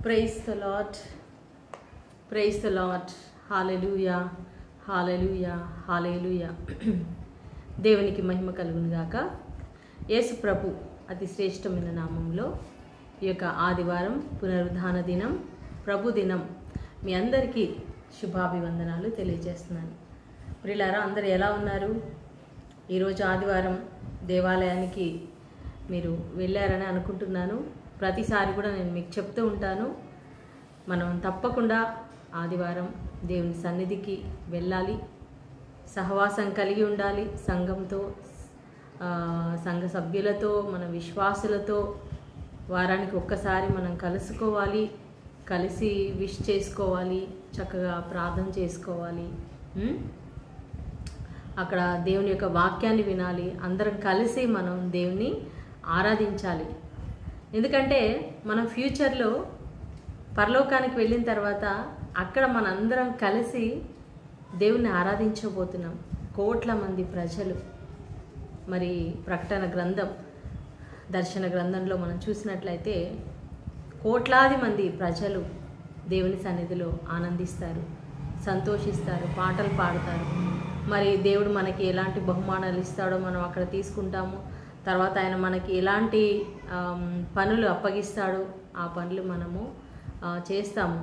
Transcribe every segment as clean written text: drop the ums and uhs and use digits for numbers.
Praise the Lord, praise the Lord. హల్లెలూయా, హల్లెలూయా, హల్లెలూయా. దేవునికి మహిమ కలుగును గాక. యేసు ప్రభు అతి శ్రేష్టమైన నామంలో ఈ యొక్క ఆదివారం పునరుద్ధాన దినం, ప్రభు దినం మీ అందరికీ శుభాభివందనాలు తెలియజేస్తున్నాను. ప్రియులారా, అందరూ ఎలా ఉన్నారు? ఈరోజు ఆదివారం దేవాలయానికి మీరు వెళ్ళారని అనుకుంటున్నాను. ప్రతిసారి కూడా నేను మీకు చెప్తూ ఉంటాను, మనం తప్పకుండా ఆదివారం దేవుని సన్నిధికి వెళ్ళాలి, సహవాసం కలిగి ఉండాలి, సంఘంతో, సంఘ సభ్యులతో, మన విశ్వాసులతో వారానికి ఒక్కసారి మనం కలుసుకోవాలి, కలిసి విష్ చేసుకోవాలి, చక్కగా ప్రార్థన చేసుకోవాలి, అక్కడ దేవుని యొక్క వాక్యాన్ని వినాలి, అందరం కలిసి మనం దేవుని ఆరాధించాలి. ఎందుకంటే మనం ఫ్యూచర్లో పరలోకానికి వెళ్ళిన తర్వాత అక్కడ మనందరం కలిసి దేవుని ఆరాధించబోతున్నాం. కోట్ల మంది ప్రజలు. మరి ప్రకటన గ్రంథం, దర్శన గ్రంథంలో మనం చూసినట్లయితే కోట్లాది మంది ప్రజలు దేవుని సన్నిధిలో ఆనందిస్తారు, సంతోషిస్తారు, పాటలు పాడతారు. మరి దేవుడు మనకి ఎలాంటి బహుమానాలు ఇస్తాడో మనం అక్కడ తీసుకుంటాము. తర్వాత ఆయన మనకి ఎలాంటి పనులు అప్పగిస్తాడో ఆ పనులు మనము చేస్తాము.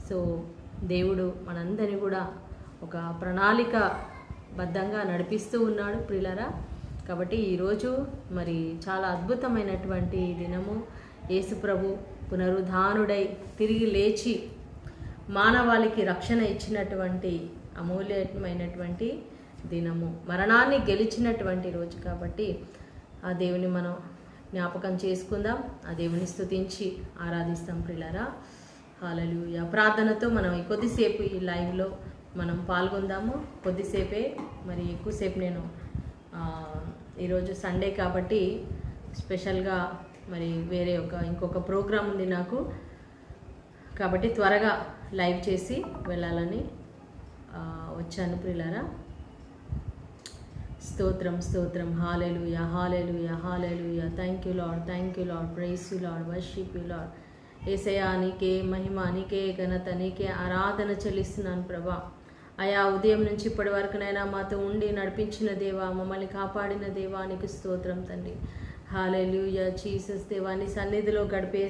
సో దేవుడు మనందరినీ కూడా ఒక ప్రణాళిక బద్ధంగా నడిపిస్తూ ఉన్నాడు ప్రియులారా. కాబట్టి ఈరోజు మరి చాలా అద్భుతమైనటువంటి దినము. యేసు ప్రభు పునరుద్ధానుడై తిరిగి లేచి మానవాళికి రక్షణ ఇచ్చినటువంటి అమూల్యమైనటువంటి దినము, మరణాన్ని గెలిచినటువంటి రోజు. కాబట్టి ఆ దేవుని మనం జ్ఞాపకం చేసుకుందాం, ఆ దేవుని స్తుతించి ఆరాధిస్తాం ప్రియులారా. హల్లెలూయా. ప్రార్థనతో మనం కొద్దిసేపు ఈ లైవ్లో మనం పాల్గొందాము. కొద్దిసేపే, మరి ఎక్కువసేపు నేను ఈరోజు సండే కాబట్టి స్పెషల్గా మరి వేరే ఇంకొక ప్రోగ్రాం ఉంది నాకు, కాబట్టి త్వరగా లైవ్ చేసి వెళ్ళాలని వచ్చాను ప్రియులారా. స్తోత్రం, స్తోత్రం. హల్లెలూయా, హల్లెలూయా, హల్లెలూయా. Thank you Lord, thank you Lord. Praise you Lord, worship you Lord. యేసయ్యా, నీకే మహిమ, నీకే ఘనత, నీకే ఆరాధన చెల్లిస్తున్నాను ప్రభా. అయా, ఉదయం నుంచి ఇప్పటి వరకునైనా మాతో ఉండి నడిపించిన దేవా, మమ్మల్ని కాపాడిన దేవా, నీకు స్తోత్రం తండ్రి. హల్లెలూయా జీసస్. దేవా, నీ సన్నిధిలో గడిపే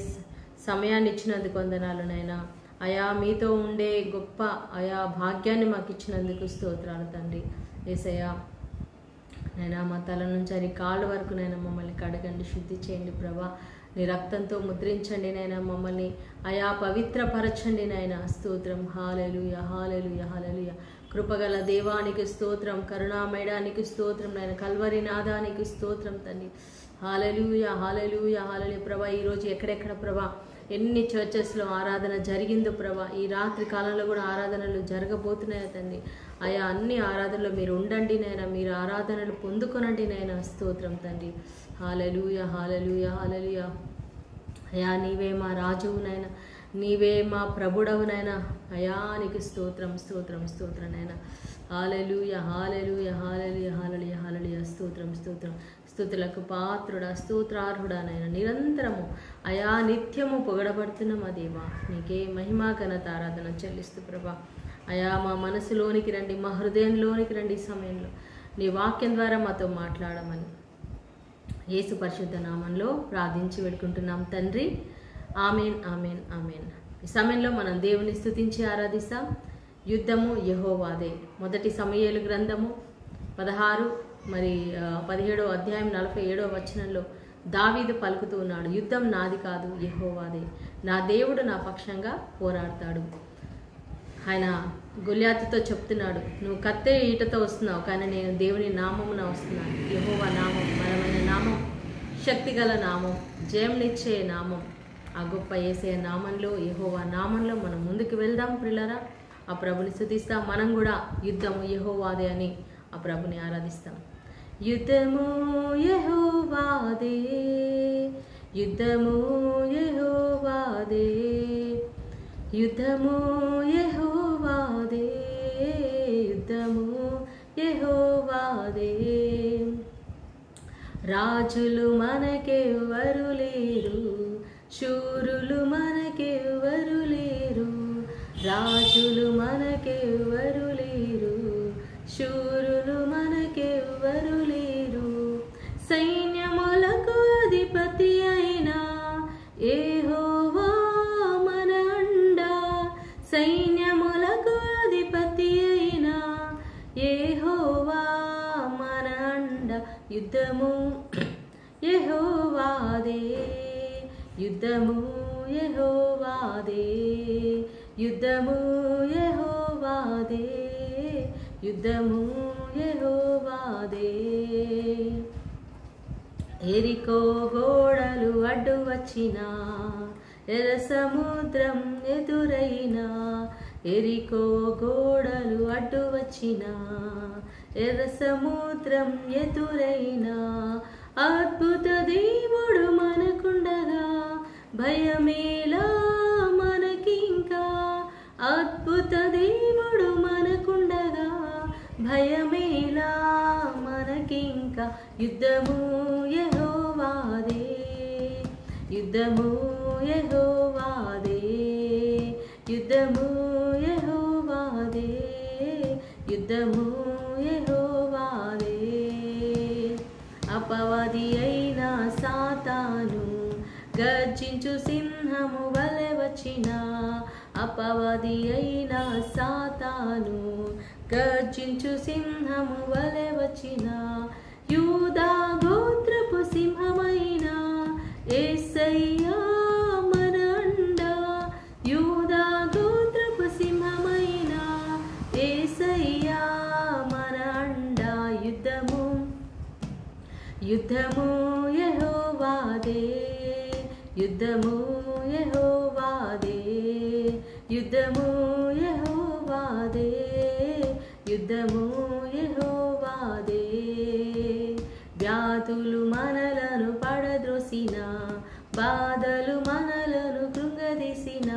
సమయాన్ని ఇచ్చినందుకు వందనాలునైనా. అయా, మీతో ఉండే గొప్ప అయా భాగ్యాన్ని మాకు ఇచ్చినందుకు స్తోత్రాలు తండ్రి. యేసయ్యా, నైనా మా తల నుంచి అది కాళ్ళ వరకు నైనా మమ్మల్ని కడగండి, శుద్ధి చేయండి ప్రభా. నీ రక్తంతో ముద్రించండి నైనా, మమ్మల్ని అయా పవిత్రపరచండి నైనా. స్తోత్రం. హల్లెలూయా, హల్లెలూయా, హల్లెలూయా. కృపగల దేవానికి స్తోత్రం, కరుణామయడానికి స్తోత్రం నైనా, కల్వరి నాదానికి స్తోత్రం తండ్రి. హల్లెలూయా, హల్లెలూయా, హల్లెలూయా. ప్రభా, ఈరోజు ఎక్కడెక్కడ ప్రభా ఎన్ని చర్చెస్లో ఆరాధన జరిగిందో ప్రభా, ఈ రాత్రి కాలంలో కూడా ఆరాధనలు జరగబోతున్నాయి తండ్రి. అయా, అన్ని ఆరాధనలో మీరు ఉండండి నైనా, మీరు ఆరాధనలు పొందుకొనండి నైనా. స్తోత్రం తండ్రి. హల్లెలూయా, హల్లెలూయా, హల్లెలూయా. అయా, నీవే మా రాజువునైనా, నీవే మా ప్రభుడవునైనా. అయా, నీకు స్తోత్రం, స్తోత్రం, స్తోత్రం నైనా. హల్లెలూయా, హల్లెలూయా, హల్లెలూయా, హల్లెలూయా, హల్లెలూయా. స్తోత్రం, స్తోత్రం. స్తుతులకు పాత్రుడా, స్తోత్రార్హుడానైనా, నిరంతరము అయా నిత్యము పొగడబడుతున్న మా దేవా, నీకే మహిమా ఘనత ఆరాధన చెల్లిస్తూ ప్రభా. అయా, మా మనసులోనికి రండి, మా హృదయంలోనికి రండి. ఈ సమయంలో నీ వాక్యం ద్వారా మాతో మాట్లాడమని యేసు పరిశుద్ధ నామంలో ప్రార్థించి వేడుకుంటున్నాం తండ్రి. Amen, amen, amen. ఈ సమయంలో మనం దేవుని స్తుతించి ఆరాధిస్తాం. యుద్ధము యెహోవాదే. మొదటి సమూయేలు గ్రంథము 17వ అధ్యాయం 47వ వచనంలో దావీదు పలుకుతూ ఉన్నాడు, యుద్ధం నాది కాదు, యెహోవాదే. నా దేవుడు నా పక్షంగా పోరాడతాడు. ఆయన గొల్యాతుతో చెప్తున్నాడు, నువ్వు కత్తే ఈటతో వస్తున్నావు, కానీ నేను దేవుని నామమున వస్తున్నాను. యెహోవా నామం బలమైన నామం, శక్తిగల నామం, జయంనిచ్చే నామం. ఆ గొప్ప యేసయ్య నామంలో, యెహోవా నామంలో మనం ముందుకు వెళ్దాం ప్రియులారా. ఆ ప్రభుని స్తుతిస్తాం. మనం కూడా యుద్ధము యెహోవాదే అని ఆ ప్రభుని ఆరాధిస్తాం. యుద్ధము యెహోవాదే, యుద్ధము యెహోవాదే, యుద్ధము యెహోవాదే, యుద్ధము యెహోవాదే. రాజులు మనకెవ్వరు లేరు, శూరులు యెహోవా మన అండ, సైన్యములకు అధిపతి అయిన యెహోవా మన అండ. యుద్ధము యెహోవాదే, యుద్ధము యెహోవాదే, యుద్ధము యెహోవాదే, యుద్ధము యెహోవాదే. ఎరికో గోడలు అడ్డు వచ్చినా, ఎర్ర సముద్రం ఎదురైనా, ఎరికో గోడలు అడ్డు వచ్చినా, ఎర్ర సముద్రం ఎదురైనా, అద్భుత దేవుడు మనకుండగా భయమేలా మనకింకా, అద్భుత దేవుడు మనకుండగా భయమేలా మనకింకా. యుద్ధము యెహోవాదే, యుద్ధము యెహోవాదే, యుద్ధము యెహోవాదే, యుద్ధము యెహోవాదే. అపవాది అయిన సాతాను గర్జించు సింహము వలె వచ్చిన, అపవాది అయిన సాతాను గర్జించు సింహము వలె వచ్చిన, యూదా గోత్రపు సింహమైన యేసయ్యా మన అండ, యూదా గోత్రపు సింహమైన యేసయ్యా మన అండ. యుద్ధము యుద్ధము యెహోవాదే, యుద్ధము యెహోవాదే, యుద్ధము యెహోవాదే, యుద్ధము యెహోవాదే. వ్యాధులు మనలను పడద్రోసిన, బాధలు మనలను కృంగదీసిన,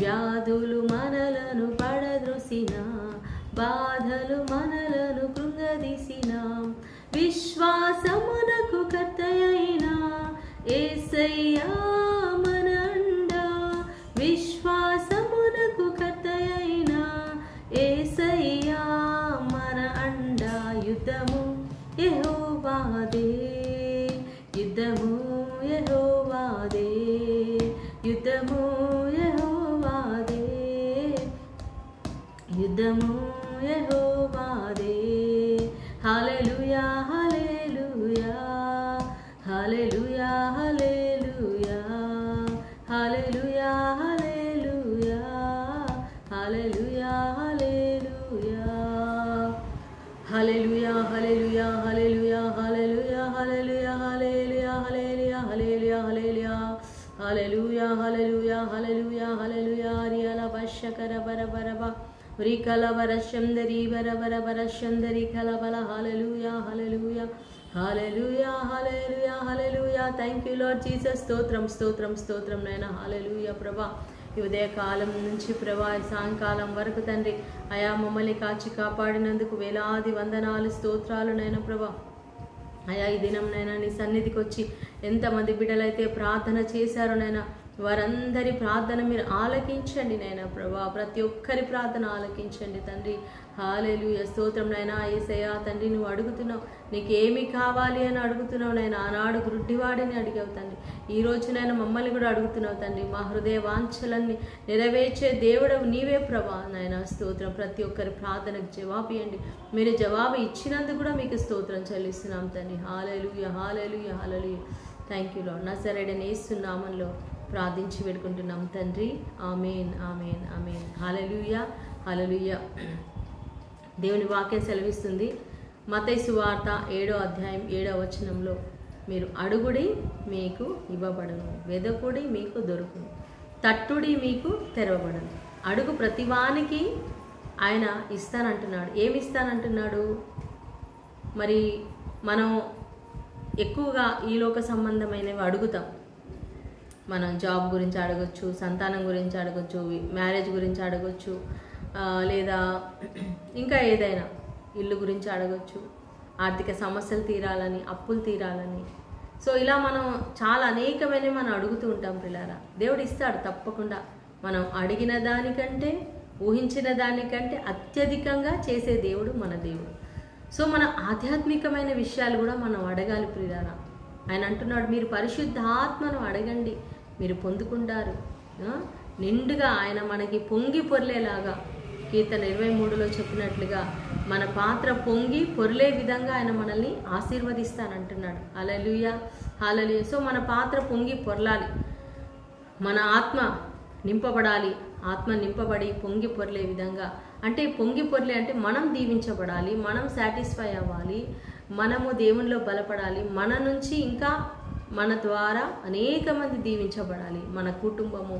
వ్యాధులు మనలను పడద్రోసిన, బాధలు మనలను కృంగదీసిన, విశ్వాసమునకు కర్తయైన యేసయ్యా మన అండ, విశ్వాసమునకు కర్తయైన యేసయ్యా మన అండ. యుద్ధము యెహోవాదే, యుద్ధము యెహోవాదే, యుద్ధము యెహోవాదే, యుద్ధము యెహోవాదే. హల్లెలూయా హల్లెలూయా, హల్లెలూయా హల్లెలూయా, హల్లెలూయా హల్లెలూయా, హల్లెలూయా హల్లెలూయా, హల్లెలూయా హల్లెలూయా, హల్లెలూయా హల్లెలూయా, హల్లెలూయా హల్లెలూయా, హల్లెలూయా హల్లెలూయా, హల్లెలూయా హల్లెలూయా, హల్లెలూయా హల్లెలూయా, హల్లెలూయా. రియల బషకర బరబరబ రికల వరశందరి బరబర వరశందరి కలబల. హల్లెలూయా హల్లెలూయా, హల్లెలూయా హల్లెలూయా, హల్లెలూయా. Thank you Lord Jesus. స్తోత్రం స్తోత్రం స్తోత్రం నాయనా. హల్లెలూయా ప్రభా. ఈ ఉదయకాలం నుంచి ప్రభా సాయంకాలం వరకు తండ్రి అయా మమ్మల్ని కాచి కాపాడినందుకు వేలాది వందనాలు స్తోత్రాలు నైనా ప్రభా. అయా ఈ దినం నైనా నీ సన్నిధికి వచ్చి ఎంతమంది బిడ్డలైతే ప్రార్థన చేశారో నైనా వారందరి ప్రార్థన మీరు ఆలకించండి నైనా ప్రభా. ప్రతి ఒక్కరి ప్రార్థన ఆలకించండి తండ్రి. హల్లెలూయా స్తోత్రం నైనా. యేసయ్యా తండ్రి నువ్వు అడుగుతున్నావు, నీకేమి కావాలి అని అడుగుతున్నావు నైనా. ఆనాడు గుడ్డివాడిని అడిగావు తండ్రి, ఈ రోజునైనా మమ్మల్ని కూడా అడుగుతున్నావు తండ్రి. మా హృదయ వాంఛలన్నీ నెరవేర్చే దేవుడు నీవే ప్రభా నైనా. స్తోత్రం. ప్రతి ఒక్కరి ప్రార్థనకు జవాబు ఇవ్వండి. మీరు జవాబు ఇచ్చినందుకు కూడా మీకు స్తోత్రం చెల్లిస్తున్నాం తండ్రి. హల్లెలూయా హల్లెలూయా హల్లెలూయా. Thank you Lord. నజరేయుడైన యేసు నామములో ప్రార్థించి వేడుకుంటున్నాం తండ్రి. ఆమేన్ ఆమేన్ ఆమేన్. హల్లెలూయా హల్లెలూయా. దేవుని వాక్యం సెలవిస్తుంది మత్తయి సువార్త 7వ అధ్యాయం 7వ వచనంలో, మీరు అడుగుడి మీకు ఇవ్వబడును, వెదకుడి మీకు దొరుకును, తట్టుడి మీకు తెరవబడును. అడుగు ప్రతివానికి ఆయన ఇస్తానంటున్నాడు. ఏమి ఇస్తానంటున్నాడు? మరి మనం ఎక్కువగా ఈ లోక సంబంధమైనవి అడుగుతాం. మనం జాబ్ గురించి అడగొచ్చు, సంతానం గురించి అడగొచ్చు, మ్యారేజ్ గురించి అడగొచ్చు, లేదా ఇంకా ఏదైనా ఇల్లు గురించి అడగొచ్చు, ఆర్థిక సమస్యలు తీరాలని, అప్పులు తీరాలని. సో ఇలా మనం చాలా అనేకమైనవి మనం అడుగుతూ ఉంటాం పిల్లారా. దేవుడు ఇస్తాడు తప్పకుండా. మనం అడిగిన దానికంటే, ఊహించిన దానికంటే అత్యధికంగా చేసే దేవుడు మన దేవుడు. సో మన ఆధ్యాత్మికమైన విషయాలు కూడా మనం అడగాలి ప్రియులారా. ఆయన అంటున్నాడు, మీరు పరిశుద్ధ ఆత్మను అడగండి, మీరు పొందుకుంటారు. నిండుగా ఆయన మనకి పొంగి పొర్లేలాగా కీర్తన 23లో చెప్పినట్లుగా మన పాత్ర పొంగి పొర్లే విధంగా ఆయన మనల్ని ఆశీర్వదిస్తానంటున్నాడు. హల్లెలూయా, హల్లెలూయా. సో మన పాత్ర పొంగి పొర్లాలి, మన ఆత్మ నింపబడాలి. ఆత్మ నింపబడి పొంగి పొర్లే విధంగా, అంటే పొంగి పొర్లే అంటే మనం దీవించబడాలి, మనం సాటిస్ఫై అవ్వాలి, మనము దేవునిలో బలపడాలి, మన నుంచి ఇంకా మన ద్వారా అనేక మంది దీవించబడాలి. మన కుటుంబము,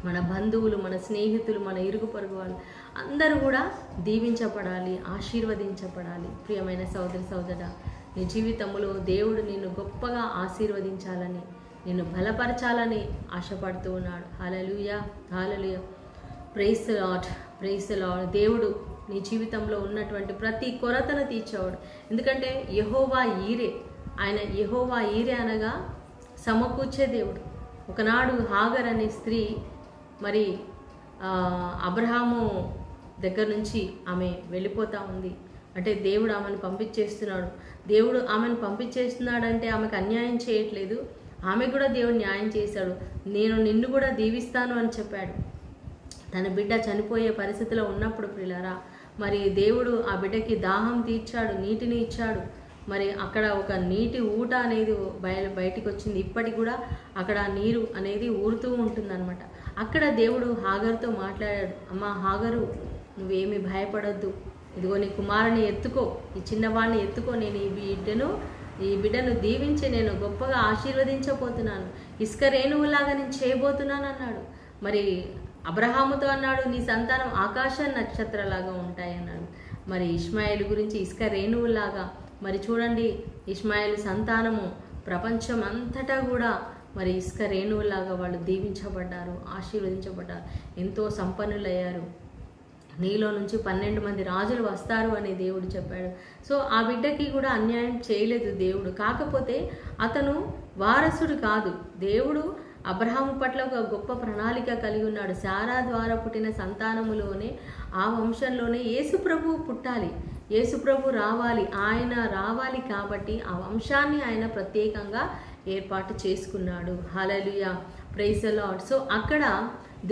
మన బంధువులు, మన స్నేహితులు, మన ఇరుగు పొరుగు వాళ్ళు అందరూ కూడా దీవించబడాలి, ఆశీర్వదించబడాలి. ప్రియమైన సోదరి సోదరా, నీ జీవితంలో దేవుడు నిన్ను గొప్పగా ఆశీర్వదించాలని, నిన్ను బలపరచాలని ఆశపడుతూ ఉన్నాడు. హల్లెలూయా, హల్లెలూయా. Praise the Lord, praise the Lord. దేవుడు నీ జీవితంలో ఉన్నటువంటి ప్రతి కొరతను తీర్చేవాడు. ఎందుకంటే యెహోవా ఈరే, ఆయన యెహోవా ఈరే అనగా సమకూర్చే దేవుడు. ఒకనాడు హాగర్ అనే స్త్రీ మరి అబ్రహాము దగ్గర నుంచి ఆమె వెళ్ళిపోతూ ఉంది. అంటే దేవుడు ఆమెను పంపించేస్తున్నాడు. దేవుడు ఆమెను పంపించేస్తున్నాడంటే ఆమెకు అన్యాయం చేయట్లేదు, ఆమె కూడా దేవుడు న్యాయం చేశాడు. నేను నిన్ను కూడా దీవిస్తాను అని చెప్పాడు. తన బిడ్డ చనిపోయే పరిస్థితిలో ఉన్నప్పుడు ప్రియులారా, మరి దేవుడు ఆ బిడ్డకి దాహం తీర్చాడు, నీటిని ఇచ్చాడు. మరి అక్కడ ఒక నీటి ఊట అనేది బయటికి వచ్చింది. ఇప్పటికి కూడా అక్కడ నీరు అనేది ఊరుతూ ఉంటుందన్నమాట. అక్కడ దేవుడు హాగరుతో మాట్లాడాడు. అమ్మ హాగరు, నువ్వేమీ భయపడొద్దు, ఇదిగో నీ కుమారుని ఎత్తుకో, ఈ చిన్నవాడిని ఎత్తుకో, నేను ఈ బిడ్డను దీవించి నేను గొప్పగా ఆశీర్వదించబోతున్నాను, ఇసుక రేణువులాగా నేను చేయబోతున్నాను అన్నాడు. మరి అబ్రహాముతో అన్నాడు, నీ సంతానం ఆకాశ నక్షత్రాలాగా ఉంటాయి అన్నాడు. మరి ఇష్మాయేలు గురించి ఇసుక రేణువులాగా. మరి చూడండి, ఇష్మాయేలు సంతానము ప్రపంచం అంతటా కూడా మరి ఇసుక రేణువులాగా వాళ్ళు దీవించబడ్డారు, ఆశీర్వదించబడ్డారు, ఎంతో సంపన్నులయ్యారు. నీలో నుంచి 12 మంది రాజులు వస్తారు అని దేవుడు చెప్పాడు. సో ఆ బిడ్డకి కూడా అన్యాయం చేయలేదు దేవుడు. కాకపోతే అతను వారసుడు కాదు. దేవుడు అబ్రహాము పట్ల ఒక గొప్ప ప్రణాళిక కలిగి ఉన్నాడు. శారా ద్వారా పుట్టిన సంతానములోనే, ఆ వంశంలోనే యేసు ప్రభువు పుట్టాలి, యేసు ప్రభు రావాలి. ఆయన రావాలి కాబట్టి ఆ వంశాన్ని ఆయన ప్రత్యేకంగా ఏర్పాటు చేసుకున్నాడు. హల్లెలూయా, ప్రైజ్ ది లార్డ్. సో అక్కడ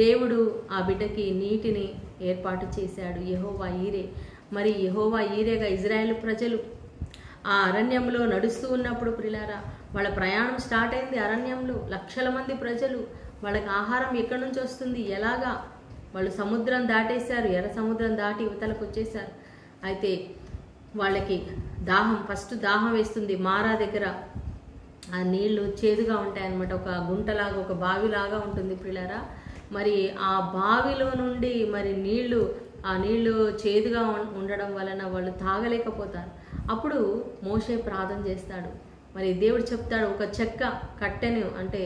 దేవుడు ఆ బిడ్డకి నీటిని ఏర్పాటు చేశాడు. యెహోవా ఈరే. మరి యెహోవా ఈరేగా ఇజ్రాయేల్ ప్రజలు ఆ అరణ్యంలో నడుస్తూ ఉన్నప్పుడు ప్రియులారా, వాళ్ళ ప్రయాణం స్టార్ట్ అయింది. అరణ్యంలో లక్షల మంది ప్రజలు, వాళ్ళకి ఆహారం ఎక్కడి నుంచి వస్తుంది, ఎలాగా? వాళ్ళు సముద్రం దాటేశారు, ఎర్ర సముద్రం దాటి యువతలకు వచ్చేసారు. అయితే వాళ్ళకి ఫస్ట్ దాహం వేస్తుంది. మారా దగ్గర ఆ నీళ్లు చేదుగా ఉంటాయన్నమాట. ఒక గుంటలాగా, ఒక బావిలాగా ఉంటుంది ప్రియులారా. మరి ఆ బావిలో నుండి మరి ఆ నీళ్లు చేదుగా ఉండడం వలన వాళ్ళు తాగలేకపోతారు. అప్పుడు మోషే ప్రార్థన చేస్తాడు. మరి దేవుడు చెప్తాడు, ఒక చెక్క కట్టెను, అంటే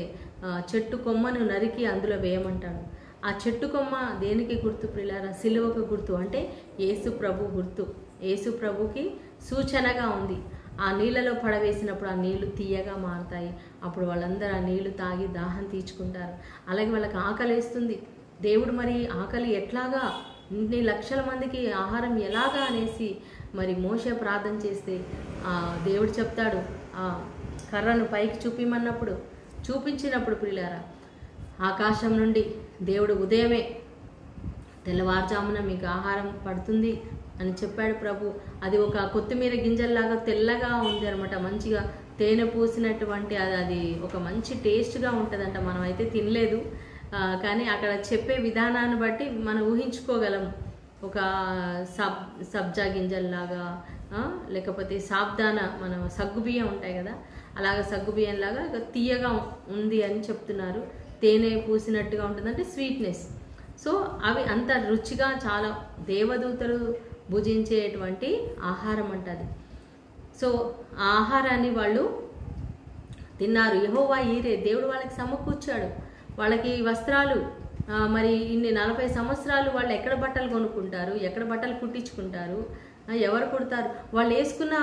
చెట్టు కొమ్మను నరికి అందులో వేయమంటాడు. ఆ చెట్టు కొమ్మ దేనికి గుర్తు ప్రియులారా? సిలువకు గుర్తు, అంటే యేసు ప్రభు గుర్తు, యేసు ప్రభుకి సూచనగా ఉంది. ఆ నీళ్ళలో పడవేసినప్పుడు ఆ నీళ్లు తీయగా మారుతాయి. అప్పుడు వాళ్ళందరూ ఆ నీళ్లు తాగి దాహం తీర్చుకుంటారు. అలాగే వాళ్ళకి ఆకలి వేస్తుంది. దేవుడు మరి ఆకలి ఎట్లాగా, ఇన్ని లక్షల మందికి ఆహారం ఎలాగా అనేసి మరి మోషే ప్రార్థన చేస్తే దేవుడు చెప్తాడు, ఆ కర్రను పైకి చూపించినప్పుడు ప్రియులారా, ఆకాశం నుండి దేవుడు ఉదయమే తెల్లవారుజామున మీకు ఆహారం పడుతుంది అని చెప్పాడు ప్రభు. అది ఒక కొత్తిమీర గింజల్లాగా తెల్లగా ఉంది అనమాట, మంచిగా తేనె పూసినటువంటి అది ఒక మంచి టేస్ట్గా ఉంటుందంట. మనం అయితే తినలేదు, కానీ అక్కడ చెప్పే విధానాన్ని బట్టి మనం ఊహించుకోగలం. ఒక సబ్జా గింజల్లాగా, లేకపోతే సాబ్దానా, మన సగ్గుబియ్యం ఉంటాయి కదా, అలాగా సగ్గుబియ్యంలాగా తీయగా ఉంది అని చెప్తున్నారు. తేనె పూసినట్టుగా ఉంటుందంటే స్వీట్నెస్. సో అవి అంత రుచిగా, చాలా దేవదూతలు భుజించేటువంటి ఆహారం అంటది. సో ఆ ఆహారాన్ని వాళ్ళు తిన్నారు. యెహోవా ఈరే, దేవుడు వాళ్ళకి సమకూర్చాడు. వాళ్ళకి వస్త్రాలు, మరి ఇన్ని 40 సంవత్సరాలు వాళ్ళు ఎక్కడ బట్టలు కొనుక్కుంటారు, ఎక్కడ బట్టలు కుట్టించుకుంటారు, ఎవరు కుడతారు? వాళ్ళు వేసుకున్న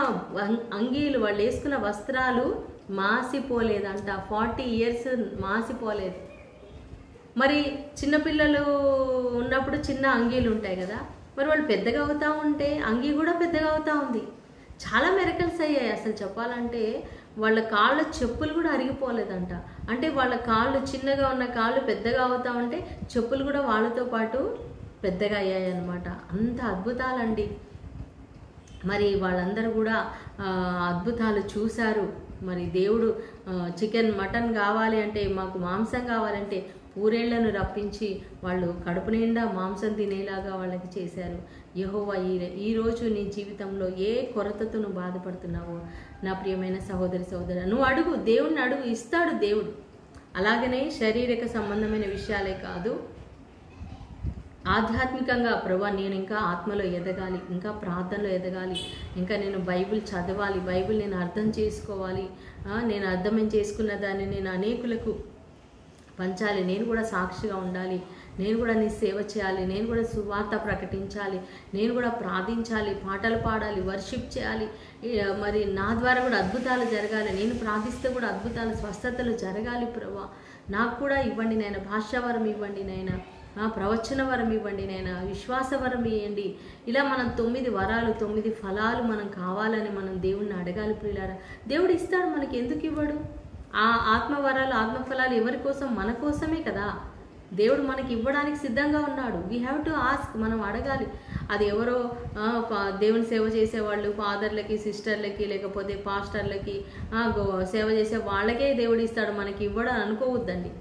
అంగీలు, వాళ్ళు వేసుకున్న వస్త్రాలు మాసిపోలేదంట. 40 years మాసిపోలేదు. మరి చిన్నపిల్లలు ఉన్నప్పుడు చిన్న అంగీలు ఉంటాయి కదా, మరి వాళ్ళు పెద్దగా అవుతూ ఉంటే అంగీ కూడా పెద్దగా అవుతూ ఉంది. చాలా మెరకల్స్ అయ్యాయి. అసలు చెప్పాలంటే వాళ్ళ కాళ్ళ చెప్పులు కూడా అరిగిపోలేదంట. అంటే వాళ్ళ కాళ్ళు చిన్నగా ఉన్న కాళ్ళు పెద్దగా అవుతా ఉంటే చెప్పులు కూడా వాళ్ళతో పాటు పెద్దగా అయ్యాయి అన్నమాట. అంత అద్భుతాలండి. మరి వాళ్ళందరూ కూడా అద్భుతాలు చూశారు. మరి దేవుడు చికెన్ మటన్ కావాలి అంటే, మాకు మాంసం కావాలంటే పూరేళ్లను రప్పించి వాళ్ళు కడుపు నిండా మాంసం తినేలాగా వాళ్ళకి చేశారు. యెహోవా ఈరోజు నీ జీవితంలో ఏ కొరతతో నువ్వు బాధపడుతున్నావో నా ప్రియమైన సహోదరి సహోదరు, నువ్వు అడుగు, దేవుణ్ణి అడుగు, ఇస్తాడు దేవుడు. అలాగనే శారీరక సంబంధమైన విషయాలే కాదు, ఆధ్యాత్మికంగా ప్రభువా నేను ఇంకా ఆత్మలో ఎదగాలి, ఇంకా ప్రార్థనలో ఎదగాలి, ఇంకా నేను బైబిల్ చదవాలి, బైబిల్ నేను అర్థం చేసుకోవాలి, నేను అర్థం చేసుకున్న దాన్ని నేను అనేకులకు పంచాలి, నేను కూడా సాక్షిగా ఉండాలి, నేను కూడా నీ సేవ చేయాలి, నేను కూడా సువార్త ప్రకటించాలి, నేను కూడా ప్రార్థించాలి, పాటలు పాడాలి, వర్షిప్ చేయాలి, మరి నా ద్వారా కూడా అద్భుతాలు జరగాలి, నేను ప్రార్థిస్తే కూడా అద్భుతాలు స్వస్థతలు జరగాలి ప్రభువా, నాకు కూడా ఇవ్వండి నాయన, భాషావరం ఇవ్వండి నాయన, ప్రవచన వరం ఇవ్వండి నాయన, విశ్వాస వరం ఇవ్వండి. ఇలా మనం 9 వరాలు 9 ఫలాలు మనం కావాలని మనం దేవుణ్ణి అడగాలి ప్రియులారా. దేవుడు ఇస్తాడు, మనకి ఎందుకు ఇవ్వడు? ఆ ఆత్మవరాలు ఆత్మఫలాలు ఎవరి కోసం? మన కోసమే కదా. దేవుడు మనకి ఇవ్వడానికి సిద్ధంగా ఉన్నాడు. వీ హ్యావ్ టు ఆస్క్, మనం అడగాలి. అది ఎవరో దేవుని సేవ చేసేవాళ్ళు, ఫాదర్లకి, సిస్టర్లకి, లేకపోతే పాస్టర్లకి సేవ చేసే వాళ్ళకే దేవుడు ఇస్తాడు, మనకి ఇవ్వడం అనుకోవద్దండి.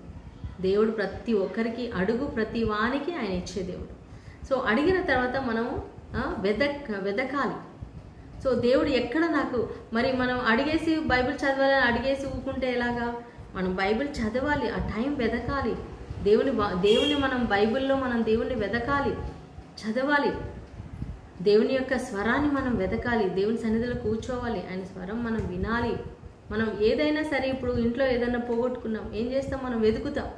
దేవుడు ప్రతి ఒక్కరికి అడుగు, ప్రతి వానికి ఆయన ఇచ్చే దేవుడు. సో అడిగిన తర్వాత మనం వెదకాలి. సో దేవుడు ఎక్కడ నాకు, మరి మనం అడిగేసి బైబిల్ చదవాలని అడిగేసి ఊకుంటే ఎలాగా? మనం బైబిల్ చదవాలి, ఆ టైం వెదకాలి. దేవుని మనం బైబిల్లో మనం దేవుణ్ణి వెదకాలి, చదవాలి. దేవుని యొక్క స్వరాన్ని మనం వెదకాలి, దేవుని సన్నిధిలో కూర్చోవాలి, ఆయన స్వరం మనం వినాలి. మనం ఏదైనా సరే, ఇప్పుడు ఇంట్లో ఏదైనా పోగొట్టుకున్నాం, ఏం చేస్తాం? మనం వెతుకుతాం.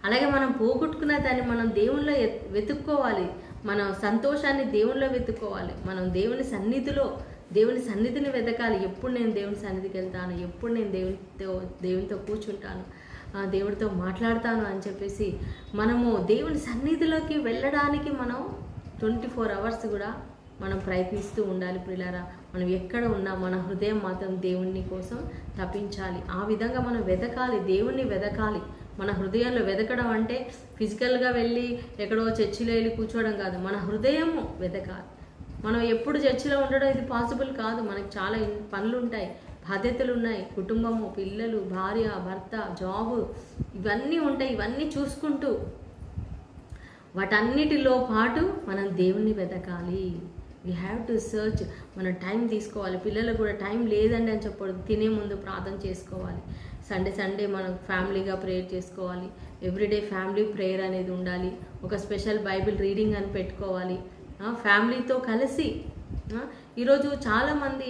అలాగే మనం పోగొట్టుకున్న దాన్ని మనం దేవునిలో వెతుక్కోవాలి, మన సంతోషాన్ని దేవునిలో వెతుక్కోవాలి. మనం దేవుని సన్నిధిని వెతకాలి. ఎప్పుడు నేను దేవుని సన్నిధికి వెళ్తాను, ఎప్పుడు నేను దేవునితో కూర్చుంటాను, దేవుడితో మాట్లాడతాను అని చెప్పేసి మనము దేవుని సన్నిధిలోకి వెళ్ళడానికి మనం 24 hours కూడా మనం ప్రయత్నిస్తూ ఉండాలి ప్రియులారా. మనం ఎక్కడ ఉన్నా మన హృదయం మాత్రం దేవుని కోసం తప్పించాలి. ఆ విధంగా మనం వెతకాలి, దేవుణ్ణి వెతకాలి. మన హృదయంలో వెతకడం అంటే ఫిజికల్గా వెళ్ళి ఎక్కడో చర్చిలో వెళ్ళి కూర్చోవడం కాదు, మన హృదయము వెతకాలి. మనం ఎప్పుడు చర్చిలో ఉండడం ఇది పాసిబుల్ కాదు. మనకు చాలా పనులు ఉంటాయి, బాధ్యతలు ఉన్నాయి, కుటుంబము, పిల్లలు, భార్య, భర్త, జాబు, ఇవన్నీ ఉంటాయి. ఇవన్నీ చూసుకుంటూ వాటన్నిటిలో పాటు మనం దేవుణ్ణి వెతకాలి. We have to search. మనం టైం తీసుకోవాలి. పిల్లలకు కూడా టైం లేదండి అని చెప్పకూడదు, తినే ముందు ప్రార్థన చేసుకోవాలి. సండే మనం ఫ్యామిలీగా ప్రేయర్ చేసుకోవాలి. ఎవ్రీడే ఫ్యామిలీ ప్రేయర్ అనేది ఉండాలి. ఒక స్పెషల్ బైబిల్ రీడింగ్ అని పెట్టుకోవాలి ఫ్యామిలీతో కలిసి. ఈరోజు చాలామంది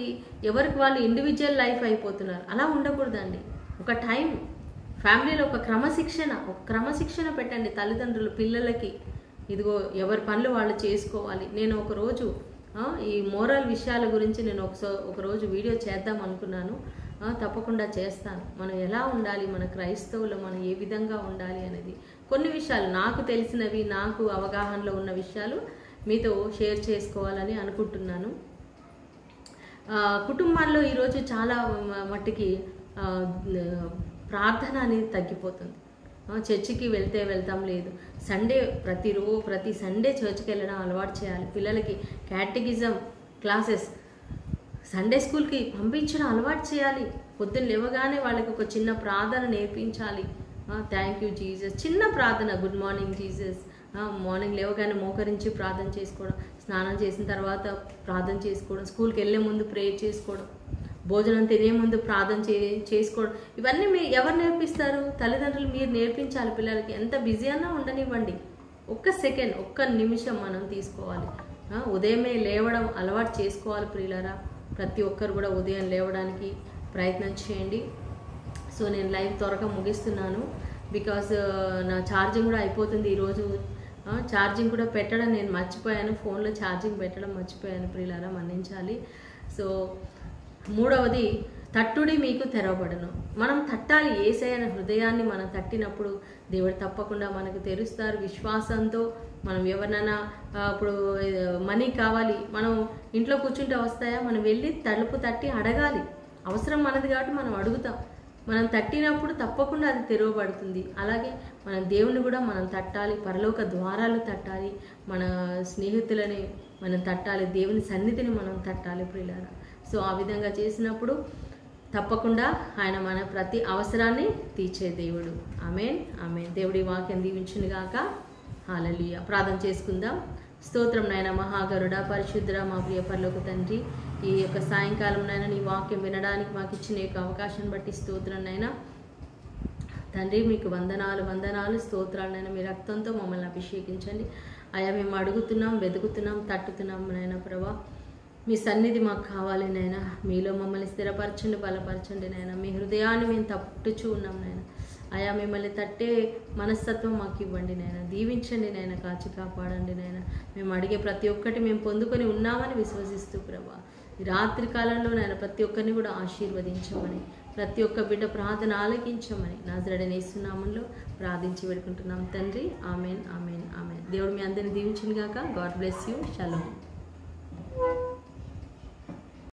ఎవరికి వాళ్ళు ఇండివిజువల్ లైఫ్ అయిపోతున్నారు. అలా ఉండకూడదండి. ఒక టైం ఫ్యామిలీలో ఒక క్రమశిక్షణ పెట్టండి తల్లిదండ్రులు పిల్లలకి. ఇదిగో ఎవరి పనులు వాళ్ళు చేసుకోవాలి. నేను ఒకరోజు ఈ మోరల్ విషయాల గురించి నేను ఒకరోజు వీడియో చేద్దాం అనుకున్నాను. తప్పకుండా చేస్తాను. మనం ఎలా ఉండాలి, మన క్రైస్తవులు మనం ఏ విధంగా ఉండాలి అనేది కొన్ని విషయాలు నాకు తెలిసినవి, నాకు అవగాహనలో ఉన్న విషయాలు మీతో షేర్ చేసుకోవాలని అనుకుంటున్నాను. కుటుంబాల్లో ఈరోజు చాలా మట్టికి ప్రార్థన అనేది తగ్గిపోతుంది. చర్చికి వెళ్తాం లేదు. ప్రతి సండే చర్చికి వెళ్ళడం అలవాటు చేయాలి. పిల్లలకి క్యాటెగిజం క్లాసెస్, సండే స్కూల్కి పంపించడం అలవాటు చేయాలి. పొద్దున్న లేవగానే వాళ్ళకి ఒక చిన్న ప్రార్థన నేర్పించాలి. థ్యాంక్ యూ జీసస్, చిన్న ప్రార్థన, గుడ్ మార్నింగ్ జీసస్. మార్నింగ్ లేవగానే మోకరించి ప్రార్థన చేసుకోవడం, స్నానం చేసిన తర్వాత ప్రార్థన చేసుకోవడం, స్కూల్కి వెళ్ళే ముందు ప్రేయర్ చేసుకోవడం, భోజనం తినే ముందు ప్రార్థన చేసుకోవడం. ఇవన్నీ ఎవరు నేర్పిస్తారు? తల్లిదండ్రులు మీరు నేర్పించాలి పిల్లలకి. ఎంత బిజీ అన్నా ఉండనివ్వండి, ఒక్క నిమిషం మనం తీసుకోవాలి. ఉదయమే లేవడం అలవాటు చేసుకోవాలి ప్రియులారా. ప్రతి ఒక్కరు కూడా ఉదయం లేవడానికి ప్రయత్నం చేయండి. సో నేను లైవ్ త్వరగా ముగిస్తున్నాను, బికాజ్ నా ఛార్జింగ్ కూడా అయిపోతుంది. ఈరోజు ఛార్జింగ్ కూడా పెట్టడం నేను మర్చిపోయాను, ఫోన్లో ఛార్జింగ్ పెట్టడం మర్చిపోయాను ప్రియులారా, మన్నించాలి. సో మూడవది, తట్టుడి మీకు తెరవబడను. మనం తట్టాలి. యేసయ్య హృదయాన్ని మనం తట్టినప్పుడు దేవుడు తప్పకుండా మనకు తెరుస్తారు. విశ్వాసంతో మనం ఎవరినైనా ఇప్పుడు మనీ కావాలి, మనం ఇంట్లో కూర్చుంటే వస్తాయా? మనం వెళ్ళి తలుపు తట్టి అడగాలి. అవసరం మనది కాబట్టి మనం అడుగుతాం. మనం తట్టినప్పుడు తప్పకుండా అది తెరవబడుతుంది. అలాగే మనం దేవుని కూడా మనం తట్టాలి, పరలోక ద్వారాలు తట్టాలి, మన స్నేహితులని మనం తట్టాలి, దేవుని సన్నిధిని మనం తట్టాలి ప్రియులారా. సో ఆ విధంగా చేసినప్పుడు తప్పకుండా ఆయన మన ప్రతి అవసరాన్ని తీర్చే దేవుడు. ఆమేన్, ఆమేన్. దేవుడి వాక్యం దీవించును గాక. హల్లెలూయా. ప్రార్థన చేసుకుందాం. స్తోత్రం నాయన మహాగరుడ, పరిశుద్ధుడ, మా ప్రియ పరలోక తండ్రి, ఈ యొక్క సాయంకాలం నాయన నీ వాక్యం వినడానికి మాకు ఇచ్చిన యొక్క అవకాశాన్ని బట్టి స్తోత్రం నాయన తండ్రి. మీకు వందనాలు వందనాలు స్తోత్రాలు నాయన. మీ రక్తంతో మమ్మల్ని అభిషేకించండి అయ్యా. మేము అడుగుతున్నాం, వెతుకుతున్నాం, తట్టుతున్నాం నాయన ప్రభా. మీ సన్నిధి మాకు కావాలి నాయన. మీలో మమ్మల్ని స్థిరపరచండి, బలపరచండి నాయన. మీ హృదయాన్ని మేము తట్టుచూ ఉన్నాం నాయన అయా. మిమ్మల్ని తట్టే మనస్తత్వం మాకు ఇవ్వండి నాయన. దీవించండి నాయన, కాచి కాపాడండి నాయన. మేము అడిగే ప్రతి ఒక్కటి మేము పొందుకొని ఉన్నామని విశ్వసిస్తూ ప్రభా, ఈ రాత్రి కాలంలో నాయన ప్రతి ఒక్కరిని కూడా ఆశీర్వదించమని, ప్రతి ఒక్క బిడ్డ ప్రార్థన ఆలకించమని నజరేయుడైన యేసు నామములో ప్రార్థించి వేడుకుంటున్నాం తండ్రి. Amen, amen, amen. దేవుడు మీ అందరిని దీవించును గాక. God bless you. షలోమ్.